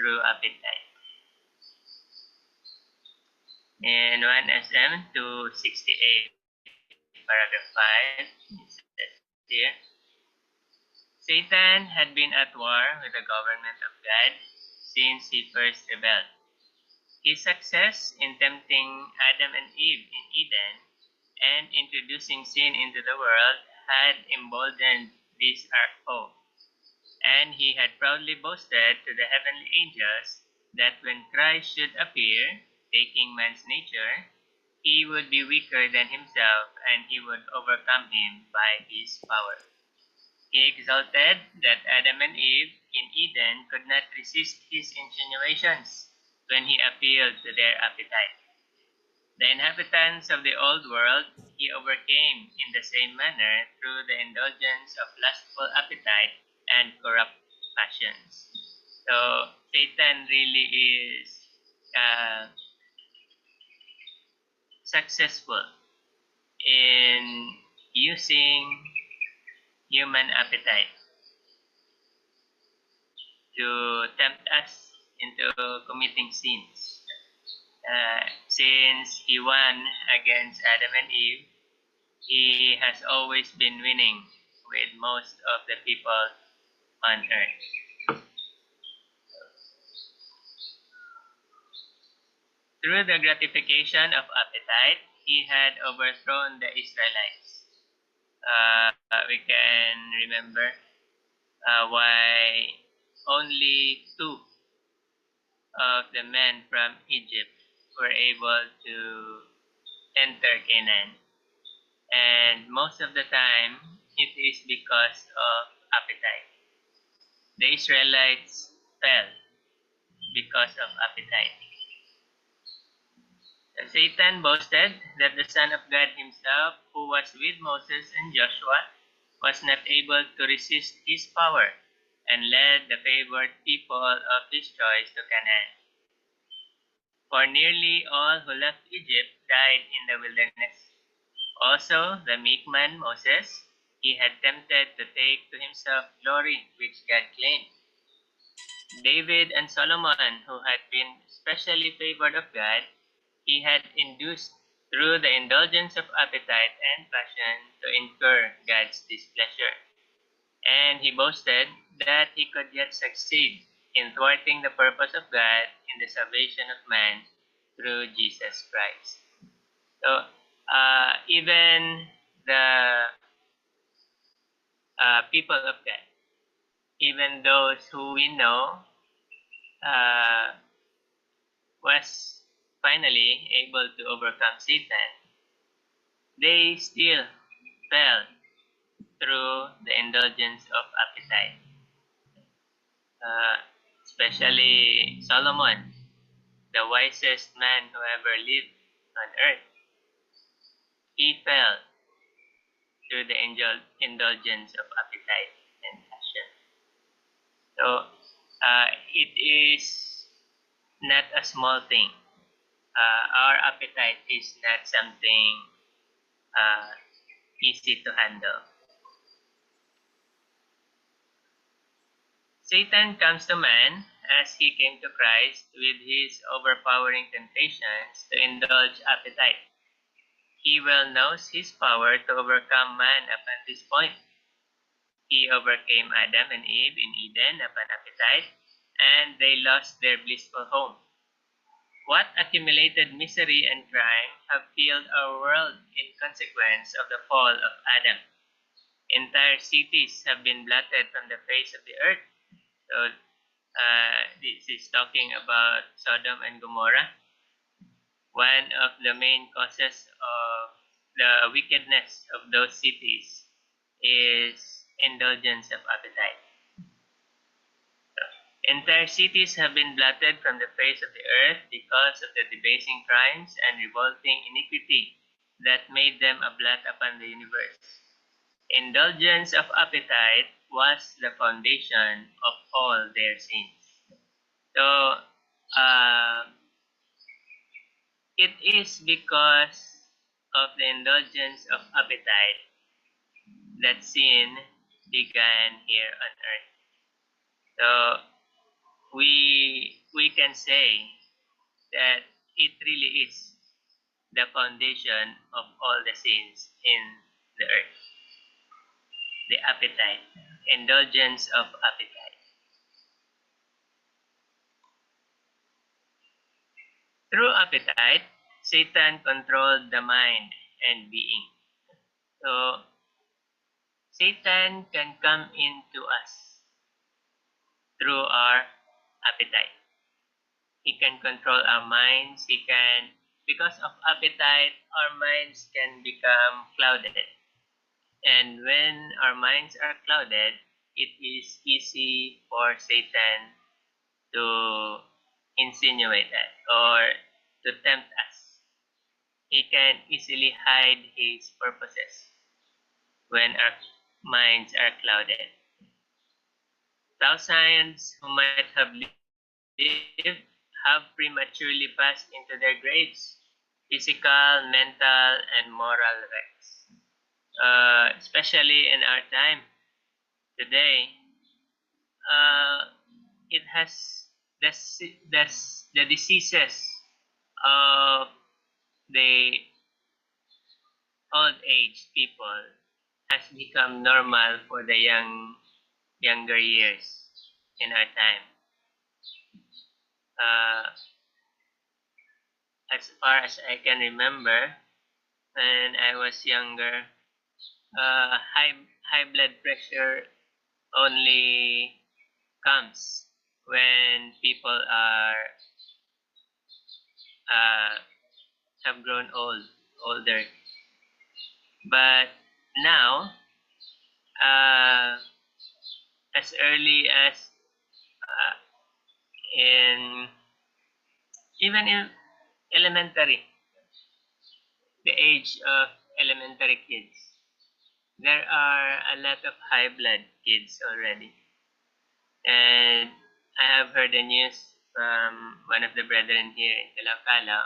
through appetite. In 1 SM 268, paragraph 5, it says here, Satan had been at war with the government of God since he first rebelled. His success in tempting Adam and Eve in Eden and introducing sin into the world had emboldened this foe, and he had proudly boasted to the heavenly angels that when Christ should appear, taking man's nature, he would be weaker than himself and he would overcome him by his power. He exulted that Adam and Eve in Eden could not resist his insinuations when he appealed to their appetite. The inhabitants of the old world he overcame in the same manner through the indulgence of lustful appetite and corrupt passions. So Satan really is successful in using human appetite to tempt us into committing sins. Since he won against Adam and Eve, he has always been winning with most of the people on earth. Through the gratification of appetite, he had overthrown the Israelites. We can remember why only 2 of the men from Egypt were able to enter Canaan. And most of the time, it is because of appetite. The Israelites fell because of appetite. Satan boasted that the Son of God himself, who was with Moses and Joshua, was not able to resist his power and led the favored people of his choice to Canaan. For nearly all who left Egypt died in the wilderness. Also, the meek man Moses, he had tempted to take to himself glory which God claimed. David and Solomon, who had been specially favored of God, he had induced through the indulgence of appetite and passion to incur God's displeasure. And he boasted that he could yet succeed in thwarting the purpose of God in the salvation of man through Jesus Christ. So, even the people of God, even those who we know, was finally able to overcome Satan, they still fell through the indulgence of appetite. Especially Solomon, the wisest man who ever lived on earth, he fell through the indulgence of appetite and passion. So, it is not a small thing. Our appetite is not something easy to handle. Satan comes to man as he came to Christ with his overpowering temptations to indulge appetite. He well knows his power to overcome man upon this point. He overcame Adam and Eve in Eden upon appetite, and they lost their blissful home. What accumulated misery and crime have filled our world in consequence of the fall of Adam. Entire cities have been blotted from the face of the earth. So, this is talking about Sodom and Gomorrah. One of the main causes of the wickedness of those cities is indulgence of appetite. Entire cities have been blotted from the face of the earth because of the debasing crimes and revolting iniquity that made them a blot upon the universe. Indulgence of appetite was the foundation of all their sins. So, it is because of the indulgence of appetite that sin began here on earth. So, we we can say that it really is the foundation of all the sins in the earth. The appetite, indulgence of appetite. Through appetite, Satan controlled the mind and being. So, Satan can come into us through our appetite. He can control our minds. Because of appetite, our minds can become clouded. And when our minds are clouded, it is easy for Satan to insinuate us or to tempt us. He can easily hide his purposes when our minds are clouded. Thousands who might have lived have prematurely passed into their graves, physical, mental, and moral wrecks. Especially in our time today, it has the diseases of the old age people has become normal for the younger years in our time. As far as I can remember, when I was younger, high blood pressure only comes when people have grown older. But now, uh, as early as uh, in even in elementary, the age of elementary kids, there are a lot of high blood kids already. And I have heard the news from one of the brethren here in Calacala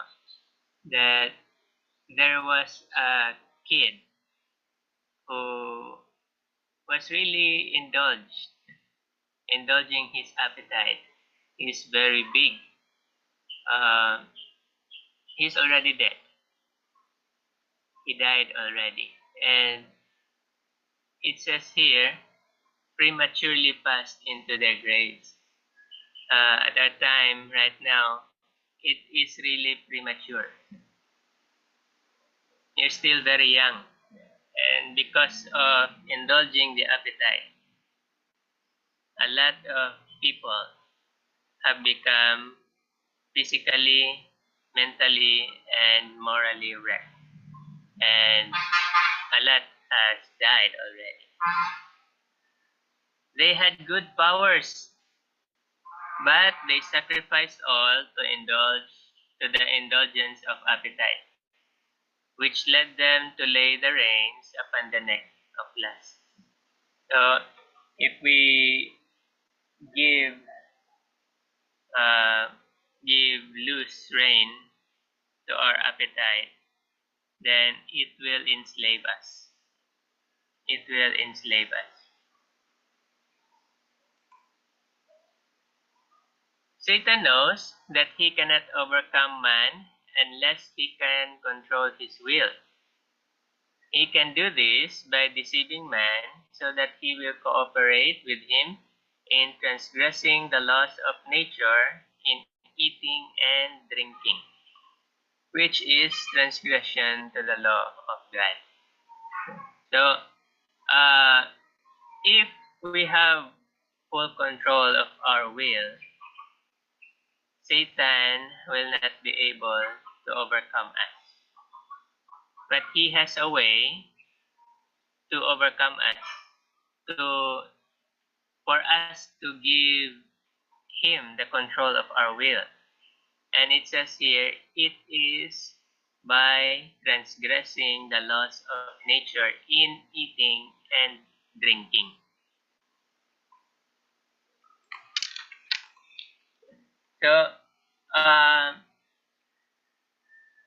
that there was a kid who was really indulging his appetite. He's very big. Uh, he's already dead. He died already. And it says here, prematurely passed into their graves. At our time, right now, it is really premature. You're still very young. And because of indulging the appetite, a lot of people have become physically, mentally, and morally wrecked. And a lot has died already. They had good powers, but they sacrificed all to the indulgence of appetite, which led them to lay the reins upon the neck of lust. So, if we give uh, give loose rein to our appetite, then it will enslave us. It will enslave us. Satan knows that he cannot overcome man unless he can control his will. He can do this by deceiving man so that he will cooperate with him in transgressing the laws of nature in eating and drinking, which is transgression to the law of God. So, if we have full control of our will, Satan will not be able to overcome us. But he has a way to overcome us, for us to give him the control of our will. And it says here, it is by transgressing the laws of nature in eating and drinking. So,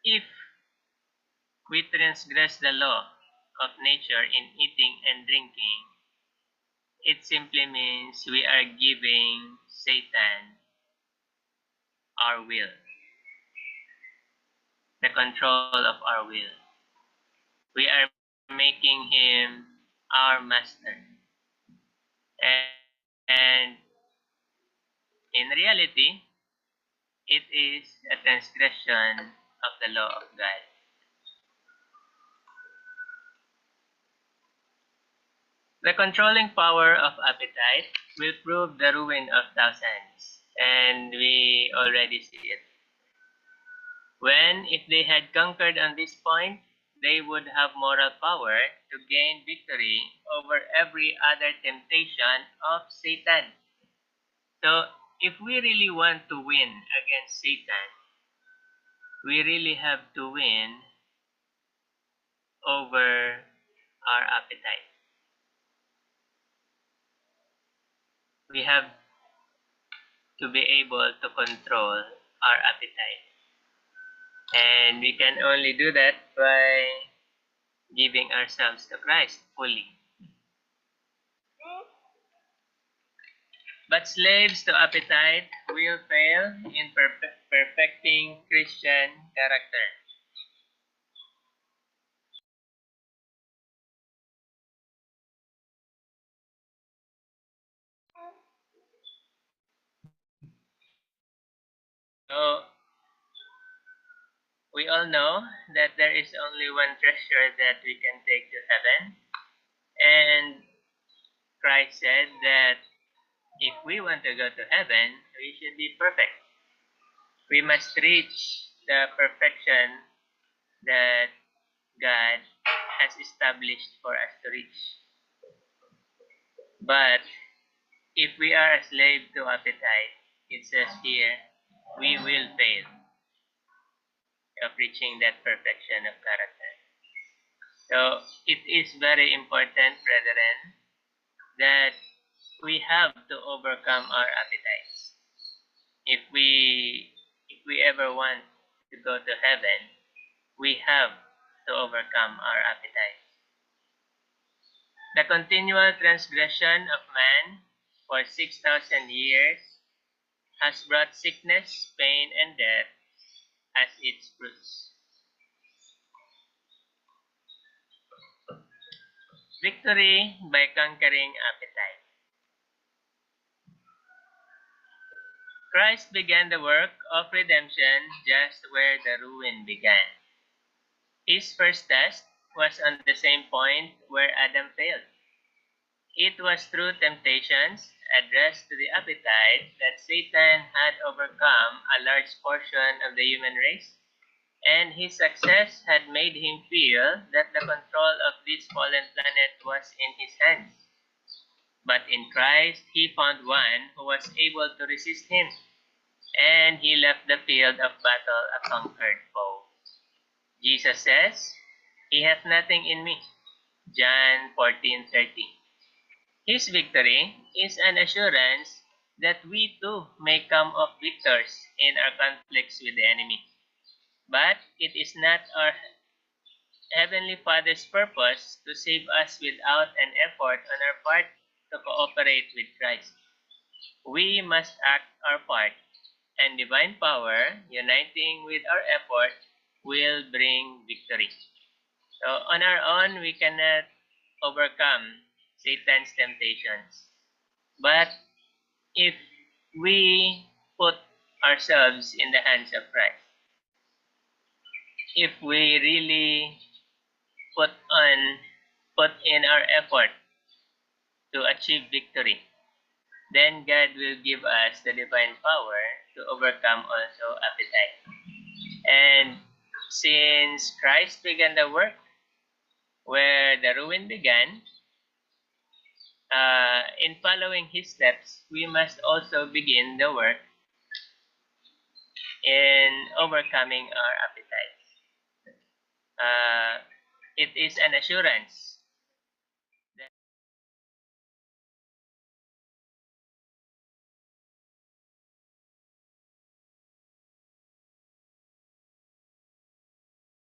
if we transgress the law of nature in eating and drinking, it simply means we are giving Satan our will, the control of our will. We are making him our master. And in reality, it is a transgression of the law of God. The controlling power of appetite will prove the ruin of thousands, and we already see it. When, if they had conquered on this point, they would have moral power to gain victory over every other temptation of Satan. So, if we really want to win against Satan, we really have to win over our appetite. We have to be able to control our appetite. And we can only do that by giving ourselves to Christ fully. But slaves to appetite will fail in perfecting Christian character. So, we all know that there is only one treasure that we can take to heaven. And Christ said that if we want to go to heaven, we should be perfect. We must reach the perfection that God has established for us to reach. But if we are a slave to appetite, it says here, we will fail of reaching that perfection of character. So it is very important, brethren, that we have to overcome our appetites. If we ever want to go to heaven, we have to overcome our appetites. The continual transgression of man for 6,000 years has brought sickness, pain, and death as its fruits. Victory by conquering appetite. Christ began the work of redemption just where the ruin began. His first test was on the same point where Adam failed. It was through temptations addressed to the appetite that Satan had overcome a large portion of the human race, and his success had made him feel that the control of this fallen planet was in his hands. But in Christ, he found one who was able to resist him, and he left the field of battle a conquered foe. Jesus says, "He hath nothing in me." John 14:30. His victory is an assurance that we too may come off victors in our conflicts with the enemy. But it is not our Heavenly Father's purpose to save us without an effort on our part to cooperate with Christ. We must act our part, and divine power, uniting with our effort, will bring victory. So on our own, we cannot overcome Satan's temptations. But if we put ourselves in the hands of Christ, if we really put in our effort to achieve victory, then God will give us the divine power to overcome also appetite. And since Christ began the work where the ruin began, in following his steps, we must also begin the work in overcoming our appetites. It is an assurance